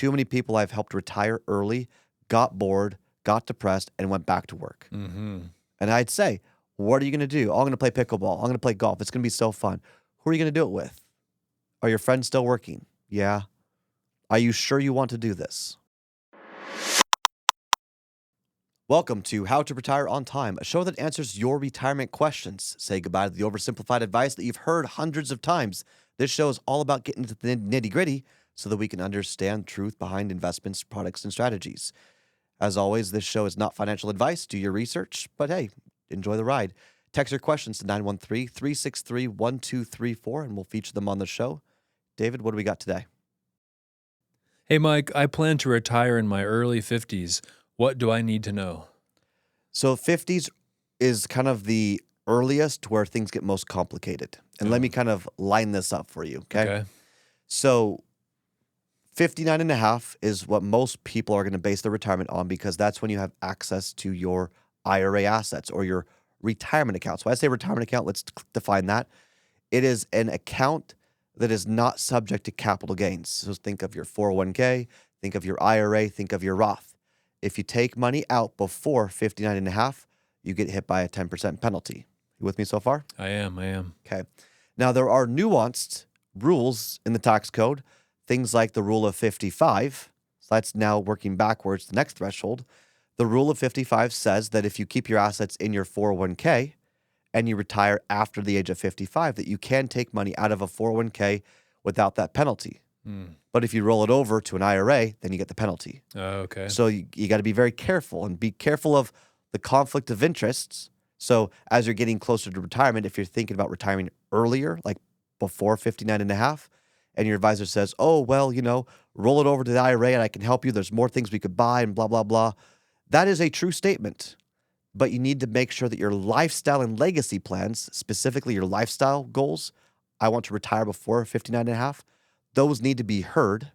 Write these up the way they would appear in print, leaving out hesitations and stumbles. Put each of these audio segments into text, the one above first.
too many people I've helped retire early, got bored, got depressed, and went back to work. Mm-hmm. And I'd say, what are you going to do? Oh, I'm going to play pickleball. I'm going to play golf. It's going to be so fun. Who are you going to do it with? Are your friends still working? Yeah. Are you sure you want to do this? Welcome to How to Retire on Time, a show that answers your retirement questions. Say goodbye to the oversimplified advice that you've heard hundreds of times. This show is all about getting into the nitty-gritty so that we can understand truth behind investments, products, and strategies. As always, this show is not financial advice. Do your research, but hey, enjoy the ride. Text your questions to 913-363-1234, and we'll feature them on the show. David, what do we got today? Hey, Mike, I plan to retire in my early 50s. What do I need to know? So 50s is kind of the earliest where things get most complicated. And let me kind of line this up for you, okay? So 59 and a half is what most people are going to base their retirement on because that's when you have access to your IRA assets or your retirement account. So when I say retirement account, let's define that. It is an account that is not subject to capital gains. So think of your 401k, think of your IRA, think of your Roth. If you take money out before 59 and a half, you get hit by a 10% penalty. You with me so far? I am. Okay. Now, there are nuanced rules in the tax code, things like the rule of 55. So that's now working backwards, the next threshold. The rule of 55 says that if you keep your assets in your 401k and you retire after the age of 55, that you can take money out of a 401k without that penalty. But if you roll it over to an IRA, then you get the penalty. Okay. So you got to be very careful and be careful of the conflict of interests. So as you're getting closer to retirement, if you're thinking about retiring earlier, like before 59 and a half, and your advisor says, oh, well, roll it over to the IRA and I can help you. There's more things we could buy and blah, blah, blah. That is a true statement. But you need to make sure that your lifestyle and legacy plans, specifically your lifestyle goals, I want to retire before 59 and a half, those need to be heard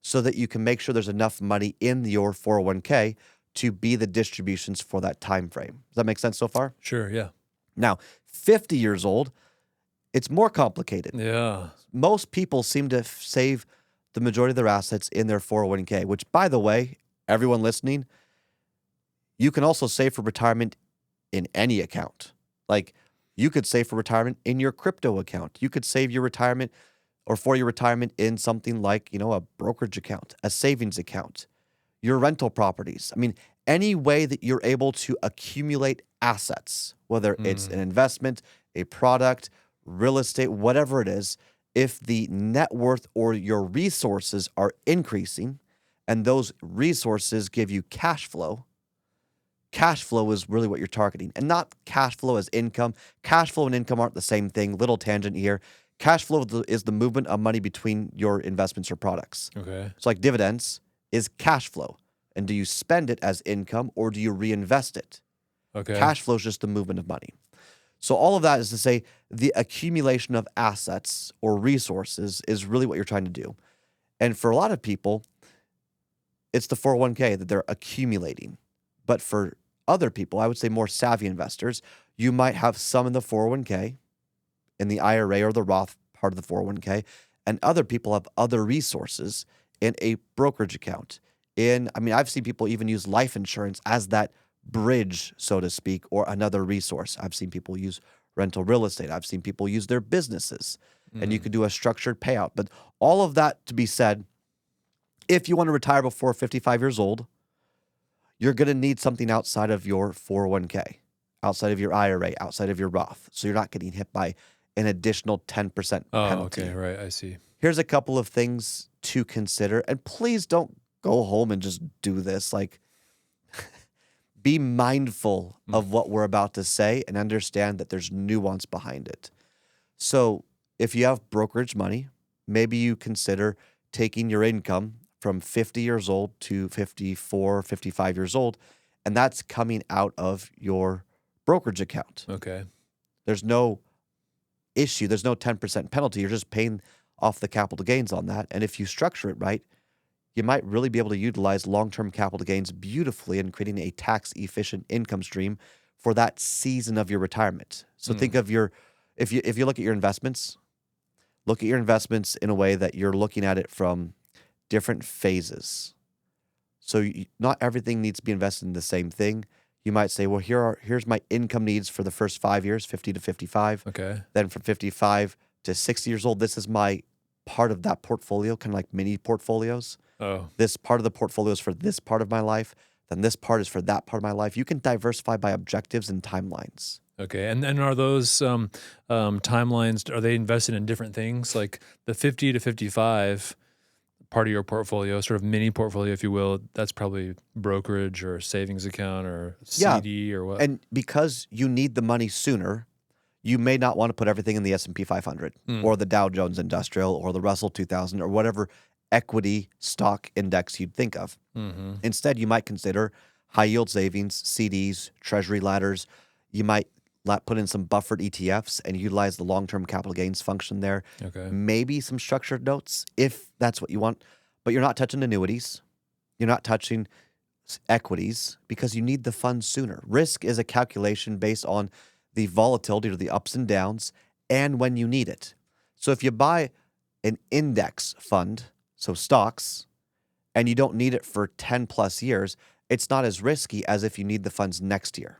so that you can make sure there's enough money in your 401k to be the distributions for that time frame. Does that make sense so far? Sure, yeah. Now, 50 years old, it's more complicated. Yeah. Most people seem to save the majority of their assets in their 401k, which, by the way, everyone listening, you can also save for retirement in any account. Like, you could save for retirement in your crypto account. You could save your retirement or for your retirement in something like, a brokerage account, a savings account, your rental properties. I mean, any way that you're able to accumulate assets, whether it's an investment, a product, real estate, whatever it is, if the net worth or your resources are increasing and those resources give you cash flow is really what you're targeting. And not cash flow as income. Cash flow and income aren't the same thing. Little tangent here. Cash flow is the movement of money between your investments or products. Okay. So like dividends is cash flow. And do you spend it as income or do you reinvest it? Okay. Cash flow is just the movement of money. So all of that is to say the accumulation of assets or resources is really what you're trying to do. And for a lot of people, it's the 401k that they're accumulating. But for other people, I would say more savvy investors, you might have some in the 401k, in the IRA or the Roth part of the 401k, and other people have other resources in a brokerage account. I've seen people even use life insurance as that bridge, so to speak, or another resource. I've seen people use rental real estate. I've seen people use their businesses, and you could do a structured payout. But all of that to be said, if you want to retire before 55 years old, you're going to need something outside of your 401k, outside of your IRA, outside of your Roth. So you're not getting hit by an additional 10% penalty. Oh, okay, right, I see. Here's a couple of things to consider. And please don't go home and just do this. Like, be mindful of what we're about to say and understand that there's nuance behind it. So if you have brokerage money, maybe you consider taking your income from 50 years old to 54, 55 years old, and that's coming out of your brokerage account. Okay. There's no issue. There's no 10% penalty. You're just paying off the capital gains on that. And if you structure it right, you might really be able to utilize long-term capital gains beautifully in creating a tax-efficient income stream for that season of your retirement. So think of if you look at your investments, look at your investments in a way that you're looking at it from different phases. So not everything needs to be invested in the same thing. You might say, well, here's my income needs for the first 5 years, 50 to 55. Okay. Then from 55 to 60 years old, this is my part of that portfolio, kind of like mini portfolios. Oh, This part of the portfolio is for this part of my life. Then this part is for that part of my life. You can diversify by objectives and timelines. okay. And are those timelines, are they invested in different things? Like the 50 to 55 part of your portfolio, sort of mini portfolio, if you will, that's probably brokerage or savings account or Yeah, CD or what? and because you need the money sooner, you may not want to put everything in the S&P 500 Hmm. or the Dow Jones Industrial or the Russell 2000 or whatever equity stock index you'd think of. Mm-hmm. Instead, you might consider high yield savings, CDs, treasury ladders. You might put in some buffered ETFs and utilize the long-term capital gains function there. Okay. Maybe some structured notes if that's what you want, but you're not touching annuities. You're not touching equities because you need the funds sooner. Risk is a calculation based on the volatility or the ups and downs and when you need it. So if you buy an index fund, so stocks, and you don't need it for 10 plus years, it's not as risky as if you need the funds next year.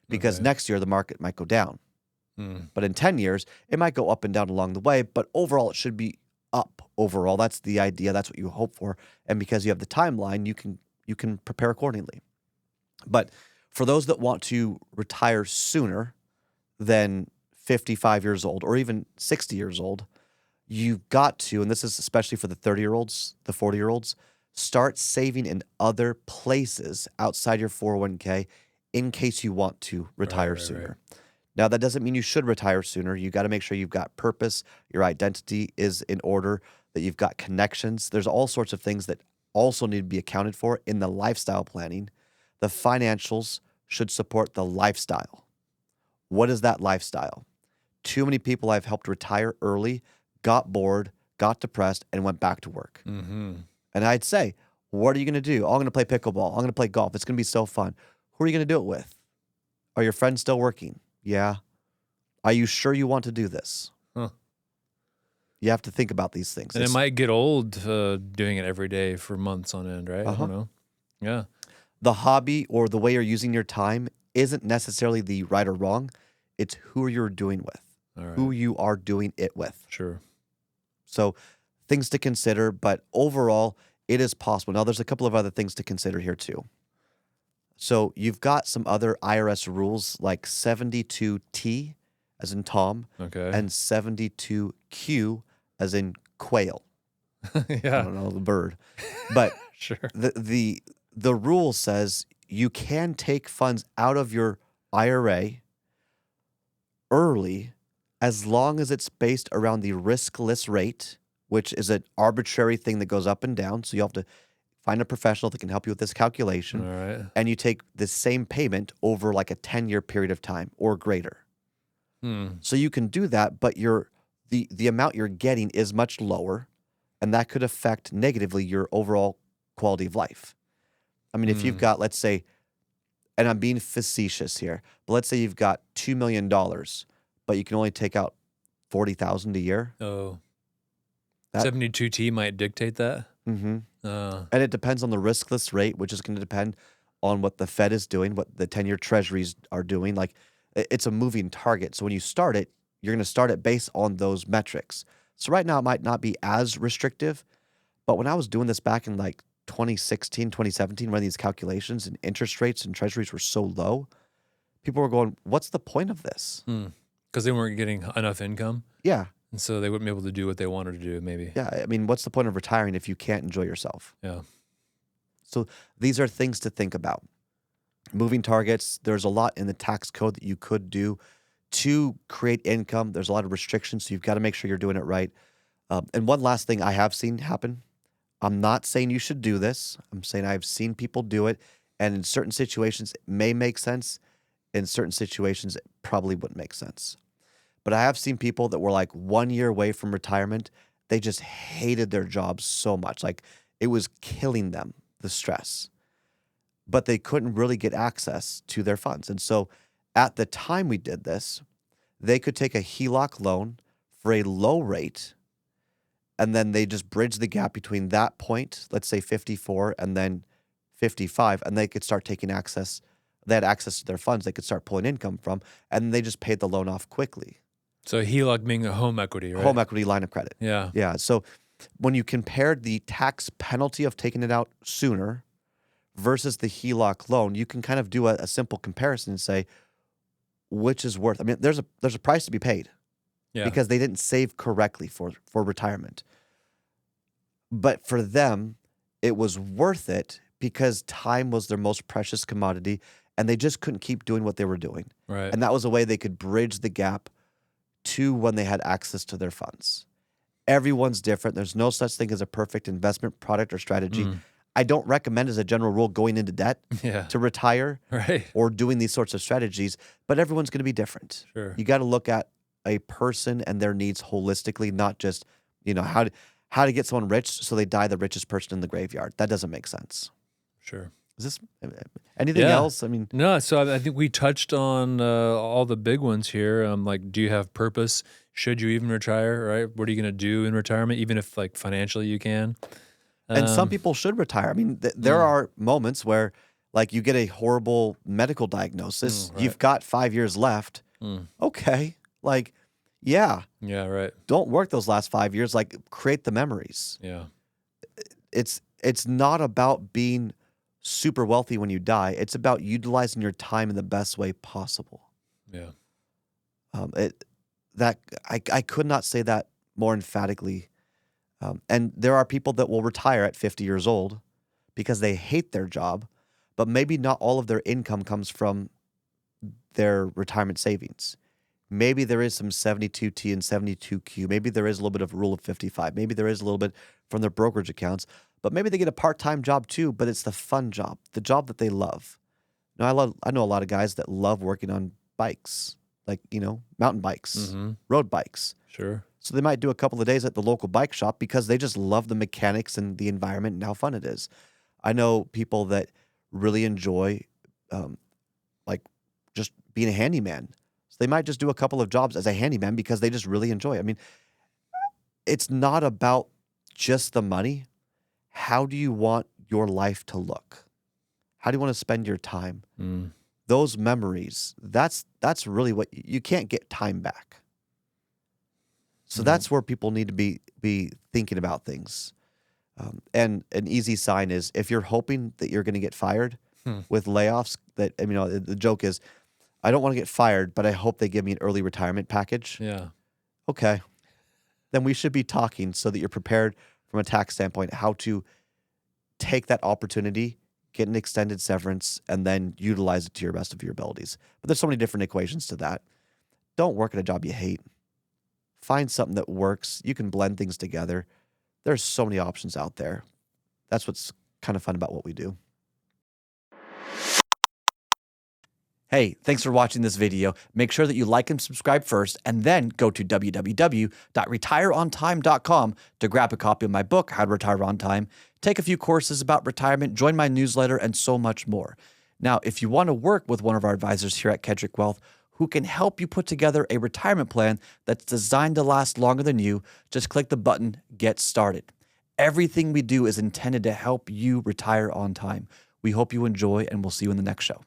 Because Okay. next year the market might go down. Hmm. But in 10 years, it might go up and down along the way, but overall it should be up overall. That's the idea. That's what you hope for. And because you have the timeline, you can prepare accordingly. But for those that want to retire sooner than 55 years old or even 60 years old, you've got to, and this is especially for the 30-year-olds, the 40-year-olds, start saving in other places outside your 401k in case you want to retire Right. sooner. Now, that doesn't mean you should retire sooner. You got to make sure you've got purpose, your identity is in order, that you've got connections. There's all sorts of things that also need to be accounted for in the lifestyle planning. The financials should support the lifestyle. What is that lifestyle? Too many people I've helped retire early, got bored, got depressed, and went back to work. Mm-hmm. And I'd say, what are you going to do? Oh, I'm going to play pickleball. I'm going to play golf. It's going to be so fun. Who are you going to do it with? Are your friends still working? Yeah. Are you sure you want to do this? Huh. You have to think about these things. And it might get old doing it every day for months on end, right? I Uh-huh. don't know. Yeah. The hobby or the way you're using your time isn't necessarily the right or wrong. It's who you're doing with, All right. who you are doing it with. Sure. So things to consider, but overall, it is possible. Now, there's a couple of other things to consider here too. So you've got some other IRS rules like 72T, as in Tom, Okay. and 72Q, as in quail. I Yeah. don't know, the bird. But Sure. the rule says you can take funds out of your IRA early as long as it's based around the riskless rate, which is an arbitrary thing that goes up and down. So you have to find a professional that can help you with this calculation. All right. And you take the same payment over like a 10-year period of time or greater. Hmm. So you can do that, but the amount you're getting is much lower, and that could affect negatively your overall quality of life. I mean, if you've got, let's say, and I'm being facetious here, but let's say you've got $2 million, but you can only take out 40,000 a year. Oh. That- 72T might dictate that. Mm-hmm. Uh, And it depends on the riskless rate, which is going to depend on what the Fed is doing, what the 10-year treasuries are doing. Like it's a moving target. So when you start it, you're going to start it based on those metrics. So right now it might not be as restrictive, but when I was doing this back in like 2016, 2017, running these calculations and interest rates and treasuries were so low, people were going, what's the point of this? because they weren't getting enough income, Yeah. and so they wouldn't be able to do what they wanted to do. Maybe. Yeah. I mean, what's the point of retiring if you can't enjoy yourself? Yeah. So these are things to think about. Moving targets, there's a lot in the tax code that you could do to create income. There's a lot of restrictions, so you've got to make sure you're doing it right. And one last thing I have seen happen, I'm not saying you should do this. I'm saying I've seen people do it, and in certain situations, it may make sense. In certain situations, it probably wouldn't make sense. But I have seen people that were like 1 year away from retirement. They just hated their jobs so much. Like it was killing them, the stress. But they couldn't really get access to their funds. And so at the time we did this, they could take a HELOC loan for a low rate and then they just bridge the gap between that point, let's say 54, and then 55, and they could start taking access. They had access to their funds they could start pulling income from, and they just paid the loan off quickly. So HELOC being a home equity, right? Home equity line of credit. Yeah. Yeah. So when you compared the tax penalty of taking it out sooner versus the HELOC loan, you can kind of do a simple comparison and say, which is worth. I mean, there's a price to be paid because they didn't save correctly for retirement. But for them, it was worth it because time was their most precious commodity, and they just couldn't keep doing what they were doing. Right. And that was a way they could bridge the gap to when they had access to their funds. Everyone's different. There's no such thing as a perfect investment product or strategy. I don't recommend as a general rule going into debt to retire or doing these sorts of strategies, but everyone's going to be different. Sure. You got to look at a person and their needs holistically, not just, how to get someone rich so they die the richest person in the graveyard. That doesn't make sense. Sure. Is this anything else? I mean, no. So I think we touched on all the big ones here. Like, do you have purpose? Should you even retire? Right? What are you going to do in retirement, even if like financially you can? And some people should retire. I mean, there are moments where, like, you get a horrible medical diagnosis. You've got 5 years left. Okay, like, yeah, right. Don't work those last 5 years. Like, create the memories. Yeah. It's not about being super wealthy when you die. It's about utilizing your time in the best way possible. Yeah. I could not say that more emphatically. And there are people that will retire at 50 years old because they hate their job, but maybe not all of their income comes from their retirement savings. Maybe there is some 72T and 72Q. Maybe there is a little bit of rule of 55. Maybe there is a little bit from their brokerage accounts, but maybe they get a part-time job too, but it's the fun job, the job that they love. Now, I know a lot of guys that love working on bikes, like, mountain bikes, road bikes. Sure. So they might do a couple of days at the local bike shop because they just love the mechanics and the environment and how fun it is. I know people that really enjoy, like, just being a handyman. So they might just do a couple of jobs as a handyman because they just really enjoy it. I mean, it's not about just the money. How do you want your life to look? How do you want to spend your time? Those memories, that's really what you can't get time back. So that's where people need to be thinking about things. And an easy sign is if you're hoping that you're going to get fired with layoffs, the joke is, I don't want to get fired, but I hope they give me an early retirement package. Yeah. Okay. Then we should be talking so that you're prepared from a tax standpoint how to take that opportunity, get an extended severance, and then utilize it to your best of your abilities. But there's so many different equations to that. Don't work at a job you hate. Find something that works. You can blend things together. There's so many options out there. That's what's kind of fun about what we do. Hey, thanks for watching this video. Make sure that you like and subscribe first, and then go to www.retireontime.com to grab a copy of my book, How to Retire on Time, take a few courses about retirement, join my newsletter, and so much more. Now, if you want to work with one of our advisors here at Kedrick Wealth, who can help you put together a retirement plan that's designed to last longer than you, just click the button, Get Started. Everything we do is intended to help you retire on time. We hope you enjoy, and we'll see you in the next show.